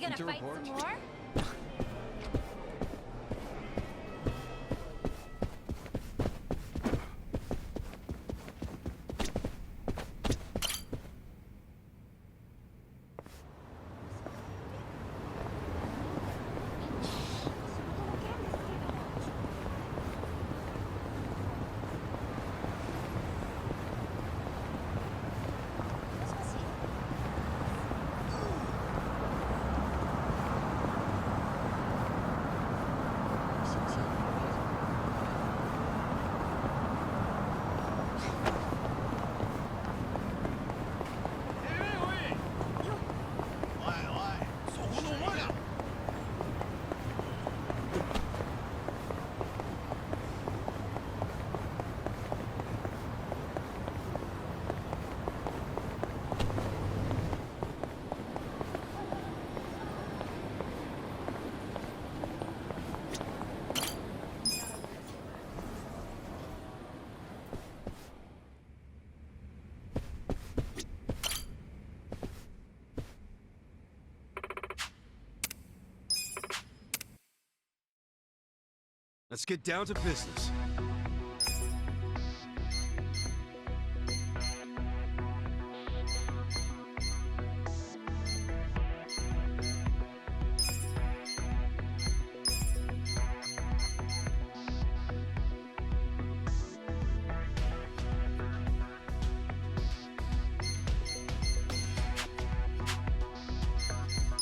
Nothing to report. Some more? Let's get down to business.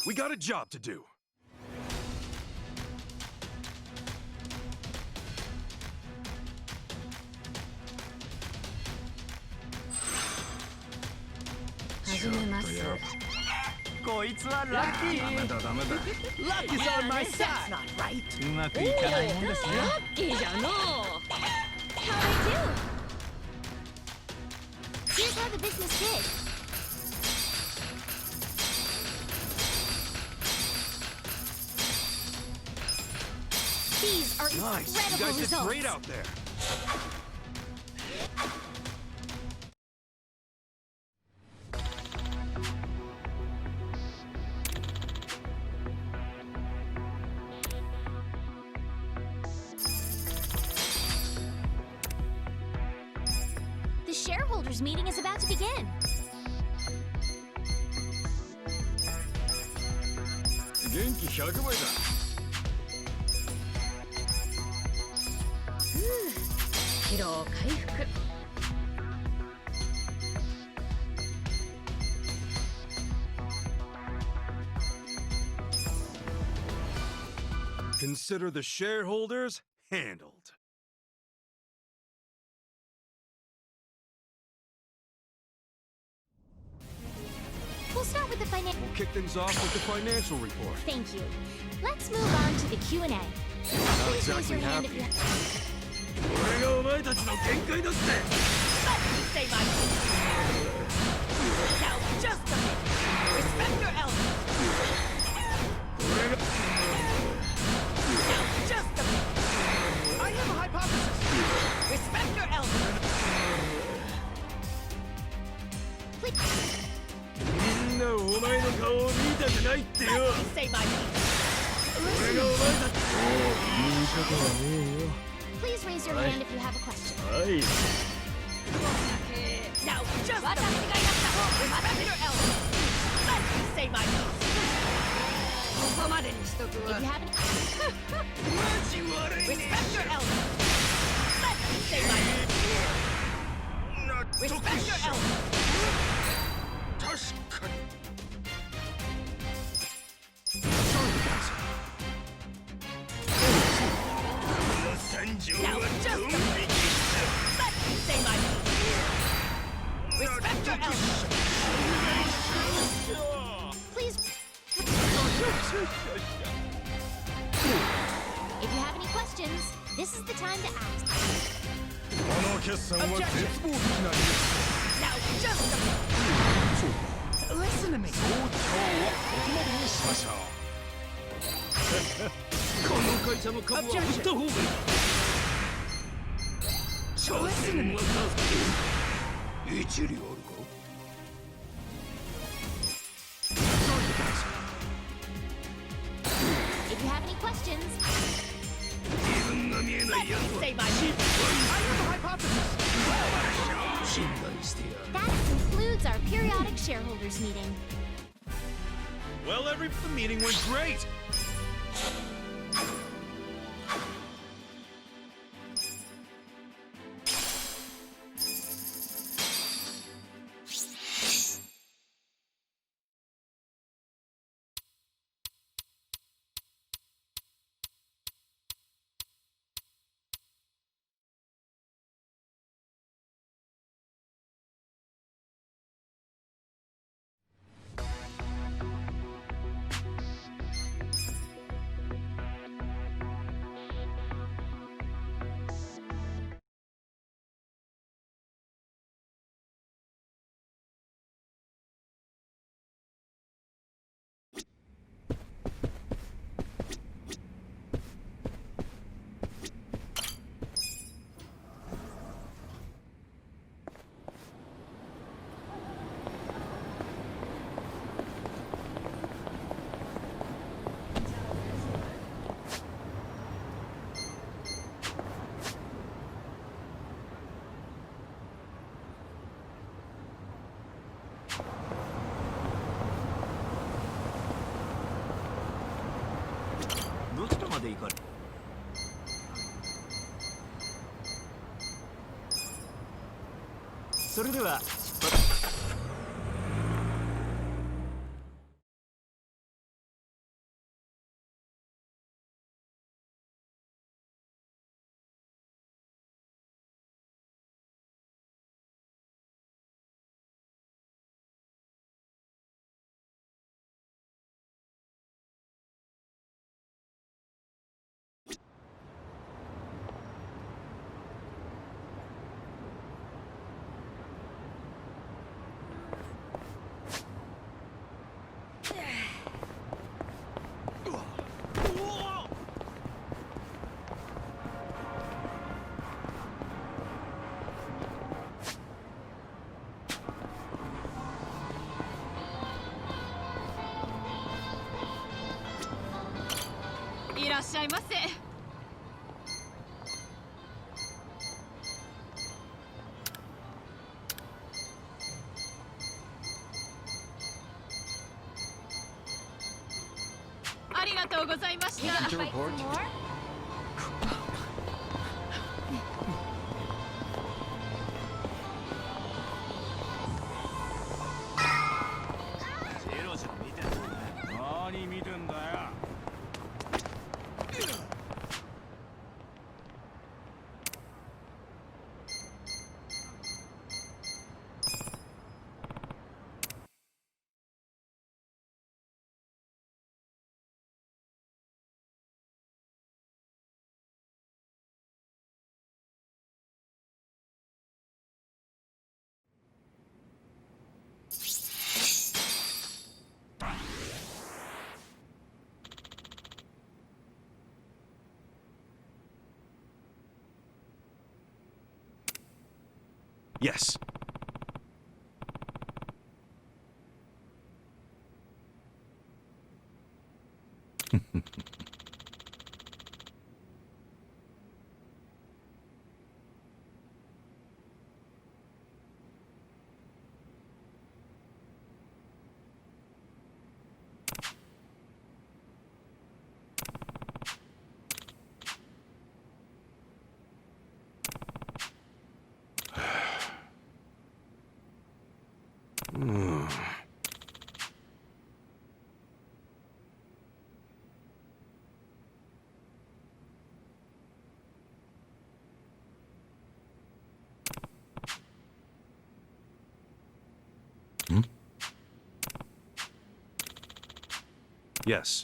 We got a job to do. It's not lucky. Lucky's on my side. That's not right. Lucky How'd I do? Here's how the business did. These are Nice. incredible You guys results. did great out there. The shareholders meeting is about to begin. Consider the shareholders handled. We'll start with the financial. We'll kick things off with the financial report. Thank you. Let's move on to the Q&A. Not Please raise your exactly hand if happy. you have... Say my piece. Now, just a minute. Respect your elders. Now, just a minute. I have a hypothesis. Respect your elders. Please. Let me say my piece. Please raise your hand if you have a question. Now, just a minute. Respect your elders. Let me say my piece. If you have any... Respect your elders. Let me say my piece. Respect your elders. Now, just a minute. Let me say my piece. Respect your elders. Please... If you have any questions, this is the time to ask. Now, just a minute. Listen to me. Objection. Listen to me. If you have any questions, Say my piece. I have a hypothesis. that concludes our periodic shareholders meeting. Well, the meeting went great.どちらまで行かれそれでは出発。いらっしゃいませ。ありがとうございまし you た。 gonna fight some more? ジロジロ見てんだよ。何見てんだよ。Yes. Yes.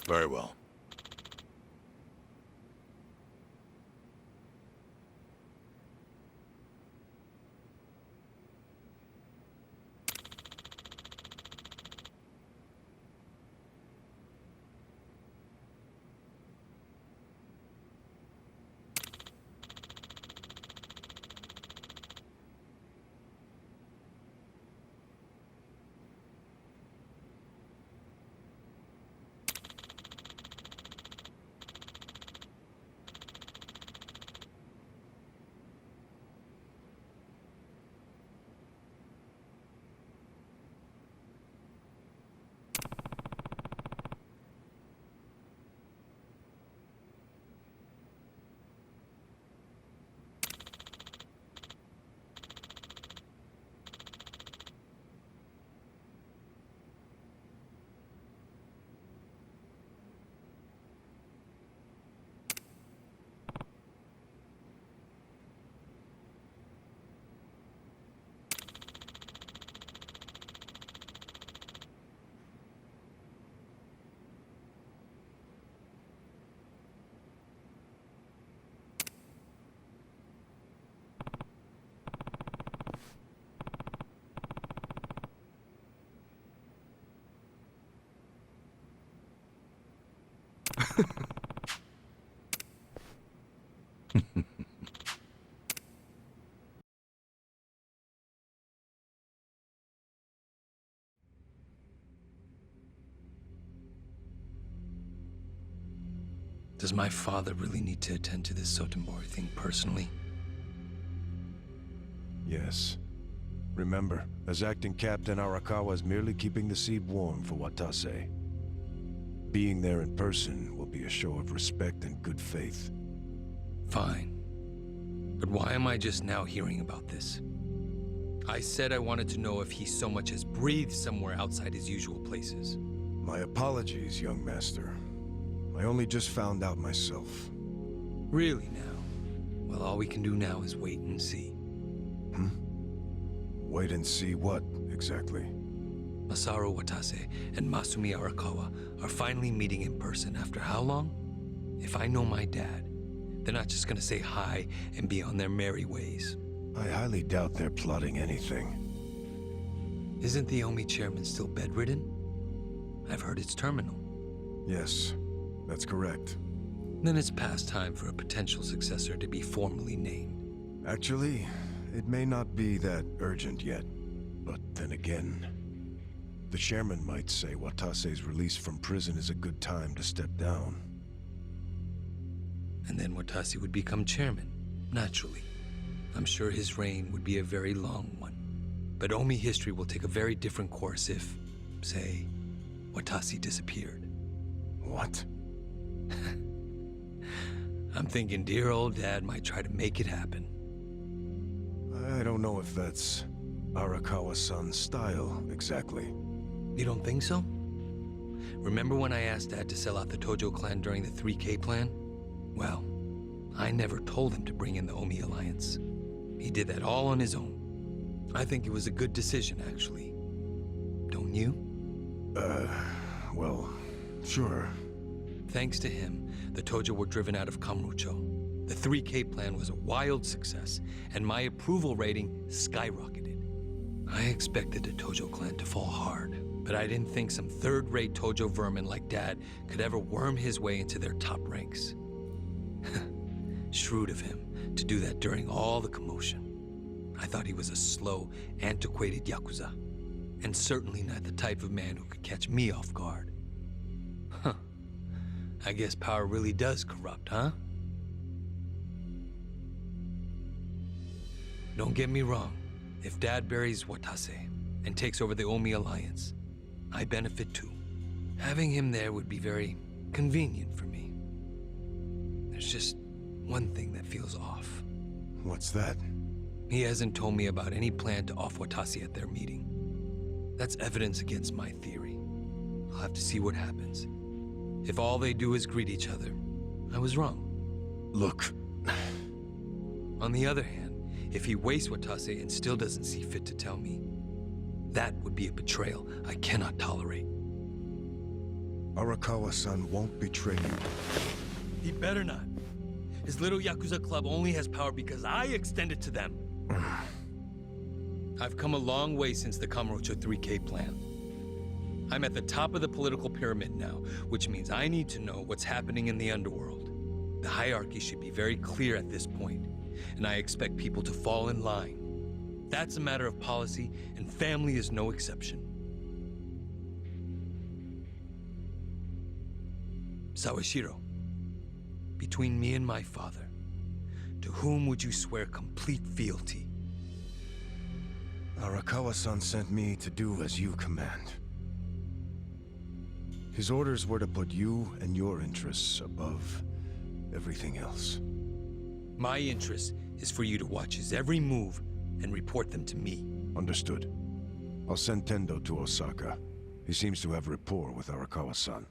Very well. Does my father really need to attend to this Sotenbori thing personally? Yes. Remember, as acting captain, Arakawa is merely keeping the seed warm for Watase. Being there in person will be a show of respect and good faith. Fine. But why am I just now hearing about this? I said I wanted to know if he so much as breathed somewhere outside his usual places. My apologies, young master. I only just found out myself. Really now? Well, all we can do now is wait and see. Wait and see what, exactly? Masaru Watase and Masumi Arakawa are finally meeting in person after how long? If I know my dad, they're not just gonna say hi and be on their merry ways. I highly doubt they're plotting anything. Isn't the Omi chairman still bedridden? I've heard it's terminal. Yes, that's correct. Then it's past time for a potential successor to be formally named. Actually, it may not be that urgent yet. But then again, the chairman might say Watase's release from prison is a good time to step down. And then Watase would become chairman, naturally. I'm sure his reign would be a very long one. But Omi history will take a very different course if, say, Watase disappeared. What? I'm thinking dear old dad might try to make it happen. I don't know if that's Arakawa-san's style, exactly. You don't think so? Remember when I asked Dad to sell out the Tojo clan during the 3K plan? Well, I never told him to bring in the Omi Alliance. He did that all on his own. I think it was a good decision, actually. Don't you? Well, sure. Thanks to him, the Tojo were driven out of Kamurocho. The 3K plan was a wild success, and my approval rating skyrocketed. I expected the Tojo clan to fall hard, but I didn't think some third-rate Tojo vermin like Dad could ever worm his way into their top ranks. Shrewd of him to do that during all the commotion. I thought he was a slow, antiquated Yakuza, and certainly not the type of man who could catch me off guard. Huh. I guess power really does corrupt, huh? Don't get me wrong. If Dad buries Watase and takes over the Omi Alliance, I benefit too. Having him there would be very convenient for me. There's just one thing that feels off. What's that? He hasn't told me about any plan to off Watase at their meeting. That's evidence against my theory. I'll have to see what happens. If all they do is greet each other, I was wrong. Look. On the other hand, if he wastes Watase and still doesn't see fit to tell me, that would be a betrayal I cannot tolerate. Arakawa-san won't betray you. He better not. His little Yakuza club only has power because I extend it to them. I've come a long way since the Kamurocho 3K plan. I'm at the top of the political pyramid now, which means I need to know what's happening in the underworld. The hierarchy should be very clear at this point, and I expect people to fall in line. That's a matter of policy, and family is no exception. Sawashiro, between me and my father, to whom would you swear complete fealty? Arakawa-san sent me to do as you command. His orders were to put you and your interests above everything else. My interest is for you to watch his every move and report them to me. Understood. I'll send Tendo to Osaka. He seems to have rapport with Arakawa-san.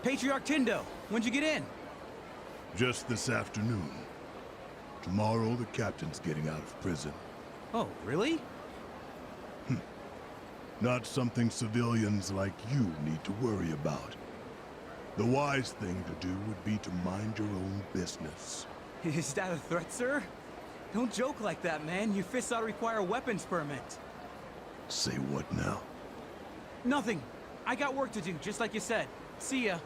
Patriarch Tindo, when'd you get in? Just this afternoon. Tomorrow, the captain's getting out of prison. Oh, really? Not something civilians like you need to worry about. The wise thing to do would be to mind your own business. Is that a threat, sir? Don't joke like that, man. Your fists ought to require a weapons permit. Say what now? Nothing. I got work to do, just like you said. See ya.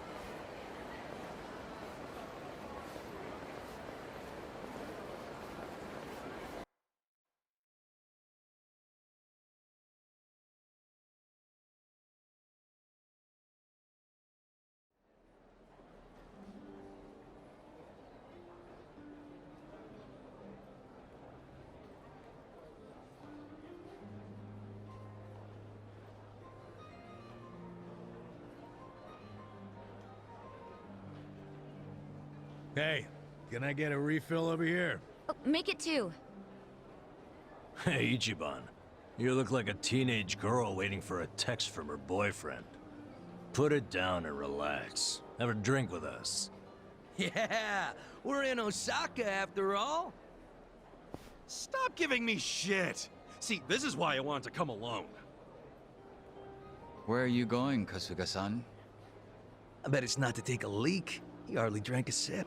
Hey, can I get a refill over here? Oh, make it 2. Hey, Ichiban. You look like a teenage girl waiting for a text from her boyfriend. Put it down and relax. Have a drink with us. Yeah, we're in Osaka after all. Stop giving me shit. See, this is why I wanted to come alone. Where are you going, Kasuga-san? I bet it's not to take a leak. He hardly drank a sip.